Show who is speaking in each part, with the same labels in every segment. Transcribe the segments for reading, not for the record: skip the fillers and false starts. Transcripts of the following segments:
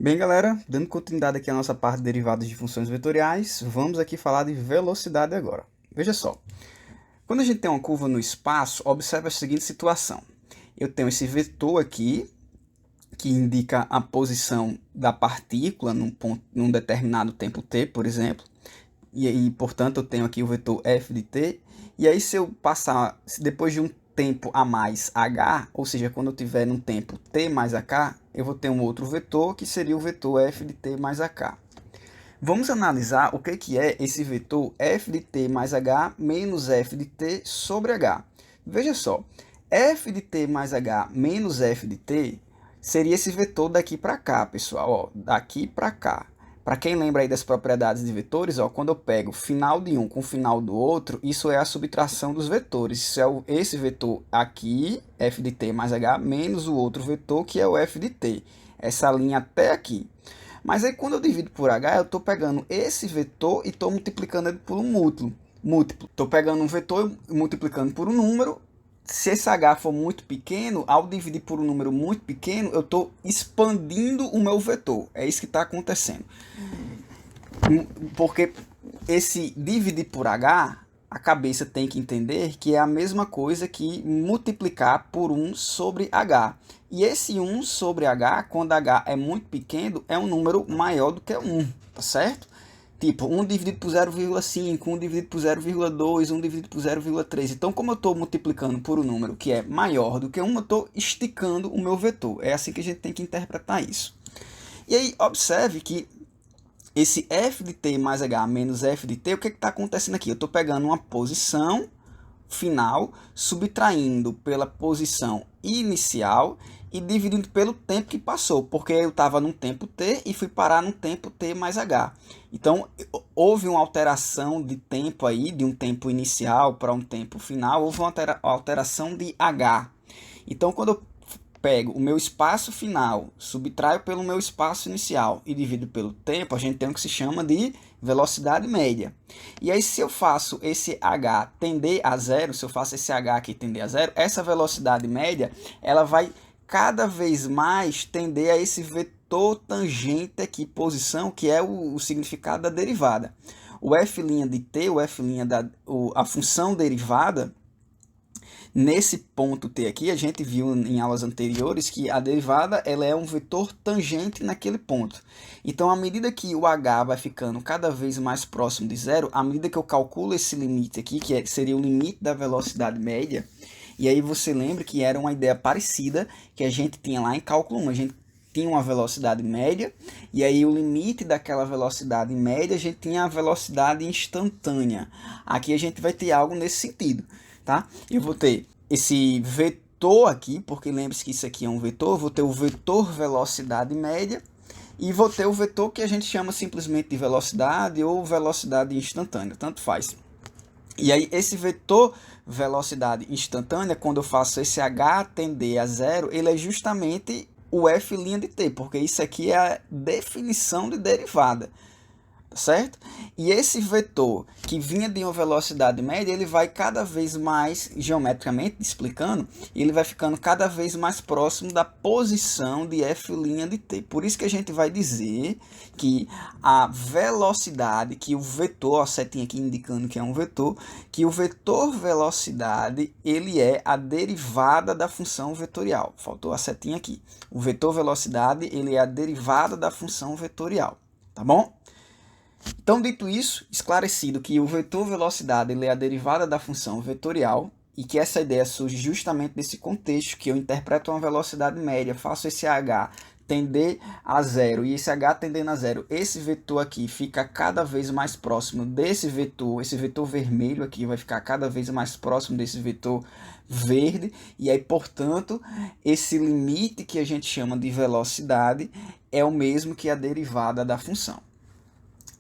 Speaker 1: Bem, galera, dando continuidade aqui à nossa parte de derivadas de funções vetoriais, vamos aqui falar de velocidade agora. Veja só, quando a gente tem uma curva no espaço, observe a seguinte situação. Eu tenho esse vetor aqui, que indica a posição da partícula num determinado tempo t, por exemplo, e aí, portanto, eu tenho aqui o vetor f de t, e aí se eu passar, depois de um tempo a mais h, ou seja, quando eu tiver num tempo t mais ak, eu vou ter um outro vetor, que seria o vetor f de t mais ak. Vamos analisar o que é esse vetor f de t mais h menos f de t sobre h. Veja só, f de t mais h menos f de t seria esse vetor daqui para cá, pessoal, ó, daqui para cá. Para quem lembra aí das propriedades de vetores, ó, quando eu pego final de um com final do outro, isso é a subtração dos vetores. Isso é esse vetor aqui, f de t mais h, menos o outro vetor, que é o f de t. Essa linha até aqui. Mas aí quando eu divido por h, eu estou pegando esse vetor e estou multiplicando ele por um múltiplo. Estou pegando um vetor e multiplicando por um número. Se esse h for muito pequeno, ao dividir por um número muito pequeno, eu estou expandindo o meu vetor. É isso que está acontecendo. Porque esse dividir por h, a cabeça tem que entender que é a mesma coisa que multiplicar por 1 sobre h. E esse 1 sobre h, quando h é muito pequeno, é um número maior do que 1, tá certo? Tipo, 1 dividido por 0,5, 1 dividido por 0,2, 1 dividido por 0,3. Então, como eu estou multiplicando por um número que é maior do que 1, eu estou esticando o meu vetor. É assim que a gente tem que interpretar isso. E aí, observe que esse f de t mais h menos f de t, o que está acontecendo aqui? Eu estou pegando uma posição final, subtraindo pela posição inicial e dividindo pelo tempo que passou, porque eu estava num tempo t e fui parar num tempo t mais h. Então, houve uma alteração de tempo aí, de um tempo inicial para um tempo final, houve uma alteração de h. Então, quando eu pego o meu espaço final, subtraio pelo meu espaço inicial e divido pelo tempo, a gente tem o que se chama de velocidade média. E aí, se eu faço esse h tender a zero, se eu faço esse h aqui tender a zero, essa velocidade média, ela vai cada vez mais tender a esse vetor tangente aqui, posição, que é o significado da derivada. O f' de t, a função derivada, nesse ponto t aqui, a gente viu em aulas anteriores que a derivada ela é um vetor tangente naquele ponto. Então, à medida que o h vai ficando cada vez mais próximo de zero, à medida que eu calculo esse limite aqui, que seria o limite da velocidade média, e aí você lembra que era uma ideia parecida que a gente tinha lá em cálculo 1. A gente tinha uma velocidade média, e aí o limite daquela velocidade média, a gente tinha a velocidade instantânea. Aqui a gente vai ter algo nesse sentido. Tá? Eu vou ter esse vetor aqui, porque lembre-se que isso aqui é um vetor, vou ter o vetor velocidade média e vou ter o vetor que a gente chama simplesmente de velocidade ou velocidade instantânea, tanto faz. E aí esse vetor velocidade instantânea, quando eu faço esse h tender a zero, ele é justamente o f' de t, porque isso aqui é a definição de derivada. Certo? E esse vetor que vinha de uma velocidade média, ele vai cada vez mais, geometricamente explicando, ele vai ficando cada vez mais próximo da posição de f' de t. Por isso que a gente vai dizer que a velocidade, que o vetor, a setinha aqui indicando que é um vetor, que o vetor velocidade, ele é a derivada da função vetorial. Faltou a setinha aqui. O vetor velocidade, ele é a derivada da função vetorial. Tá bom? Então, dito isso, esclarecido que o vetor velocidade ele é a derivada da função vetorial e que essa ideia surge justamente nesse contexto que eu interpreto uma velocidade média, faço esse h tender a zero e esse h tendendo a zero, esse vetor aqui fica cada vez mais próximo desse vetor, esse vetor vermelho aqui vai ficar cada vez mais próximo desse vetor verde e aí, portanto, esse limite que a gente chama de velocidade é o mesmo que a derivada da função.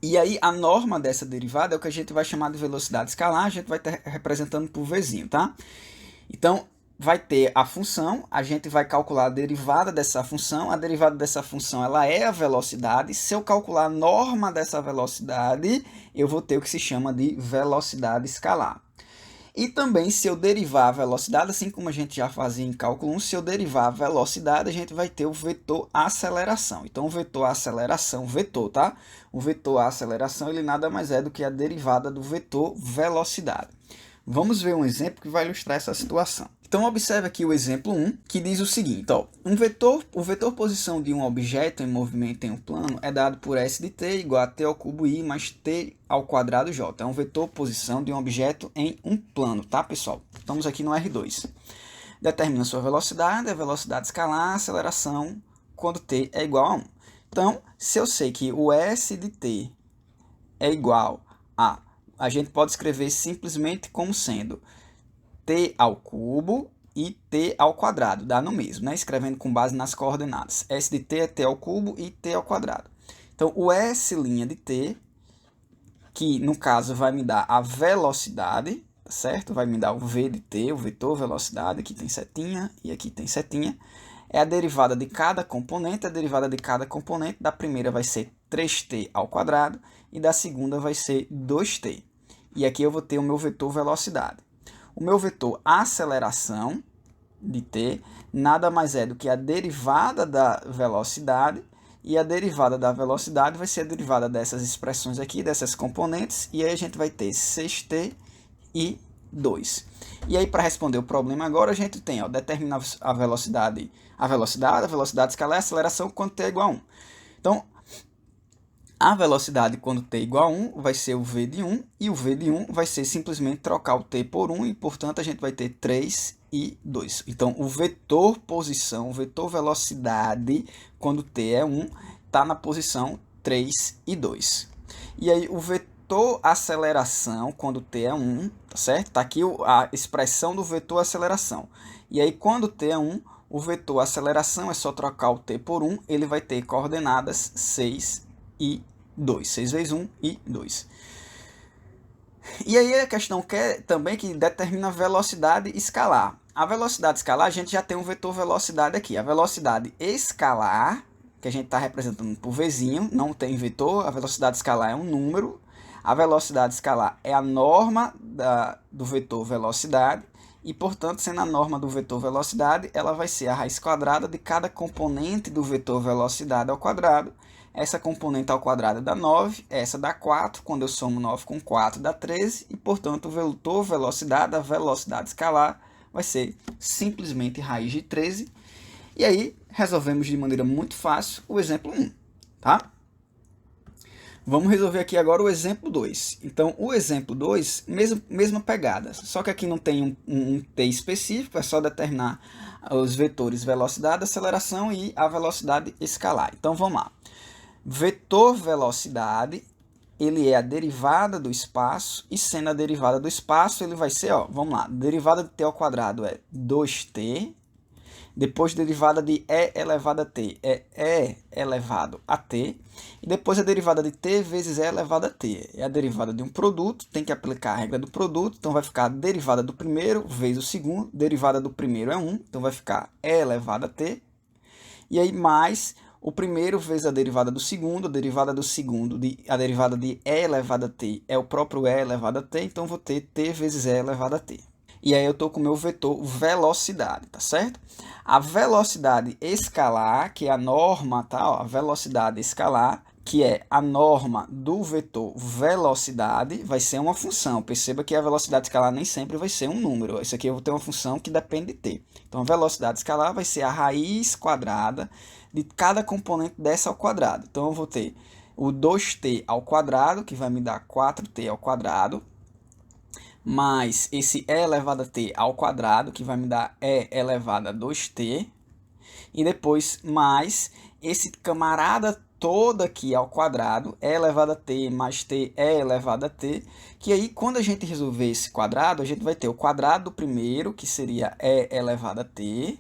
Speaker 1: E aí, a norma dessa derivada é o que a gente vai chamar de velocidade escalar, a gente vai estar representando por Vzinho, tá? Então, vai ter a função, a gente vai calcular a derivada dessa função, a derivada dessa função ela é a velocidade, se eu calcular a norma dessa velocidade, eu vou ter o que se chama de velocidade escalar. E também, se eu derivar a velocidade, assim como a gente já fazia em cálculo 1, se eu derivar a velocidade, a gente vai ter o vetor aceleração. Então, o vetor aceleração, tá? O vetor aceleração, ele nada mais é do que a derivada do vetor velocidade. Vamos ver um exemplo que vai ilustrar essa situação. Então, observe aqui o exemplo 1, que diz o seguinte, ó, o vetor posição de um objeto em movimento em um plano é dado por S de t igual a t ao cubo i mais t ao quadrado j. É um vetor posição de um objeto em um plano, tá, pessoal? Estamos aqui no R2. Determina sua velocidade, a velocidade escalar, a aceleração, quando t é igual a 1. Então, se eu sei que o S de t é igual a gente pode escrever simplesmente como sendo t ao cubo e t ao quadrado, dá no mesmo, né? Escrevendo com base nas coordenadas. S de t é t ao cubo e t ao quadrado. Então, o S' de t, que no caso vai me dar a velocidade, certo? Vai me dar o v de t, o vetor velocidade, aqui tem setinha e aqui tem setinha. É a derivada de cada componente, a derivada de cada componente da primeira vai ser 3t ao quadrado e da segunda vai ser 2t. E aqui eu vou ter o meu vetor velocidade. O meu vetor aceleração de t nada mais é do que a derivada da velocidade, e a derivada da velocidade vai ser a derivada dessas expressões aqui, dessas componentes, e aí a gente vai ter 6t e 2. E aí, para responder o problema agora, a gente tem, ó, determinar a velocidade escalar e a aceleração quando t é igual a 1. Então, a velocidade quando t é igual a 1 vai ser o v de 1, e o v de 1 vai ser simplesmente trocar o t por 1, e portanto a gente vai ter 3 e 2. Então, o vetor posição, o vetor velocidade, quando t é 1, está na posição 3 e 2. E aí, o vetor aceleração, quando t é 1, tá certo? Está aqui a expressão do vetor aceleração. E aí, quando t é 1, o vetor aceleração é só trocar o t por 1, ele vai ter coordenadas 6 e 2. 6 vezes 1 e 2. E aí a questão também que determina a velocidade escalar. A velocidade escalar, a gente já tem um vetor velocidade aqui. A velocidade escalar, que a gente está representando por Vzinho, não tem vetor, a velocidade escalar é um número. A velocidade escalar é a norma do vetor velocidade, e, portanto, sendo a norma do vetor velocidade, ela vai ser a raiz quadrada de cada componente do vetor velocidade ao quadrado. Essa componente ao quadrado dá 9, essa dá 4, quando eu somo 9 com 4 dá 13, e, portanto, o vetor velocidade, a velocidade escalar, vai ser simplesmente raiz de 13. E aí, resolvemos de maneira muito fácil o exemplo 1, tá? Vamos resolver aqui agora o exemplo 2. Então, o exemplo 2, mesma pegada, só que aqui não tem um t específico, é só determinar os vetores velocidade, aceleração e a velocidade escalar. Então, vamos lá. Vetor velocidade, ele é a derivada do espaço, e sendo a derivada do espaço, ele vai ser, ó, vamos lá, derivada de t ao quadrado é 2t, depois derivada de e elevado a t é e elevado a t, e depois a derivada de t vezes e elevado a t. É a derivada de um produto, tem que aplicar a regra do produto, então vai ficar a derivada do primeiro vezes o segundo, derivada do primeiro é 1, então vai ficar e elevado a t, e aí mais o primeiro vezes a derivada do segundo, a derivada de e elevado a t é o próprio e elevado a t, então vou ter t vezes e elevado a t. E aí eu estou com o meu vetor velocidade, tá certo? A velocidade escalar, que é a norma, tá? Ó, a velocidade escalar, que é a norma do vetor velocidade, vai ser uma função. Perceba que a velocidade escalar nem sempre vai ser um número. Isso aqui eu vou ter uma função que depende de t. Então, a velocidade escalar vai ser a raiz quadrada de cada componente dessa ao quadrado. Então, eu vou ter o 2t ao quadrado, que vai me dar 4t ao quadrado, mais esse e elevado a t ao quadrado, que vai me dar e elevado a 2t, e depois mais esse camarada todo aqui ao quadrado, e elevado a t mais t e elevado a t, que aí quando a gente resolver esse quadrado, a gente vai ter o quadrado do primeiro, que seria e elevado a t,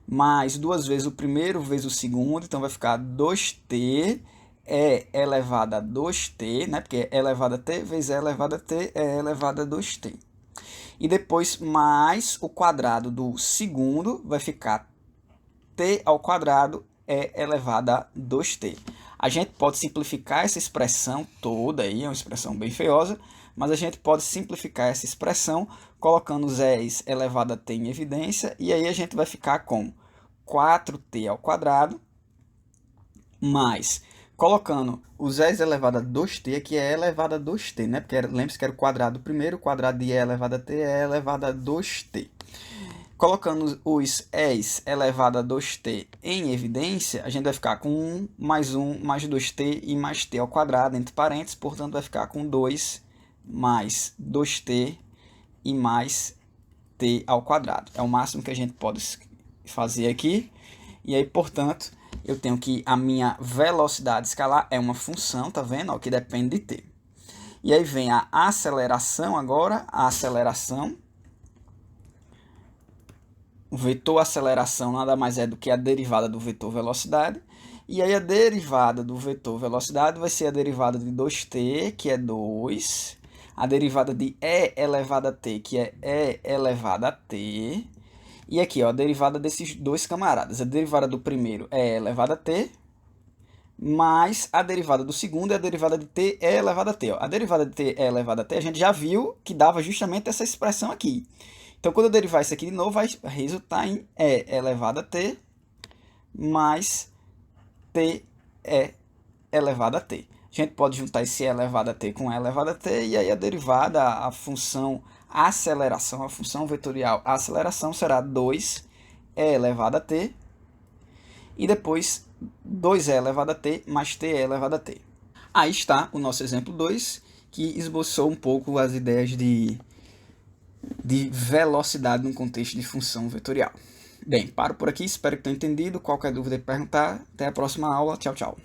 Speaker 1: mais duas vezes o primeiro vezes o segundo, então vai ficar 2t e elevado a 2t, né? Porque é elevado a t vezes e elevado a t é elevado a 2t. E depois mais o quadrado do segundo vai ficar t ao quadrado é elevado a 2t. A gente pode simplificar essa expressão toda aí, é uma expressão bem feiosa, mas a gente pode simplificar essa expressão colocando os e's elevado a t em evidência, e aí a gente vai ficar com 4t ao quadrado mais, colocando os e's elevado a 2t, aqui é e elevado a 2t, né? Porque lembre-se que era o quadrado primeiro, o quadrado de e elevado a t é e elevado a 2t. Colocando os e's elevado a 2t em evidência, a gente vai ficar com 1 mais 2t e mais t ao quadrado, entre parênteses, portanto vai ficar com 2 mais 2t e mais t ao quadrado. É o máximo que a gente pode fazer aqui. E aí, portanto, eu tenho que a minha velocidade escalar é uma função, tá vendo? Ó, que depende de t. E aí vem a aceleração agora, a aceleração. O vetor aceleração nada mais é do que a derivada do vetor velocidade. E aí a derivada do vetor velocidade vai ser a derivada de 2t, que é 2. A derivada de e elevado a t, que é e elevado a t. E aqui, ó, a derivada desses dois camaradas. A derivada do primeiro é e elevado a t, mais a derivada do segundo é a derivada de t e elevado a t. Ó. A derivada de t e elevado a t, a gente já viu que dava justamente essa expressão aqui. Então, quando eu derivar isso aqui de novo, vai resultar em e elevado a t mais t e elevado a t. A gente pode juntar esse e elevado a t com e elevado a t, e aí a derivada, a função aceleração, a função vetorial aceleração será 2e elevado a t, e depois 2e elevado a t mais t elevado a t. Aí está o nosso exemplo 2, que esboçou um pouco as ideias de velocidade no contexto de função vetorial. Bem, paro por aqui, espero que tenham entendido. Qualquer dúvida é perguntar. Até a próxima aula. Tchau, tchau.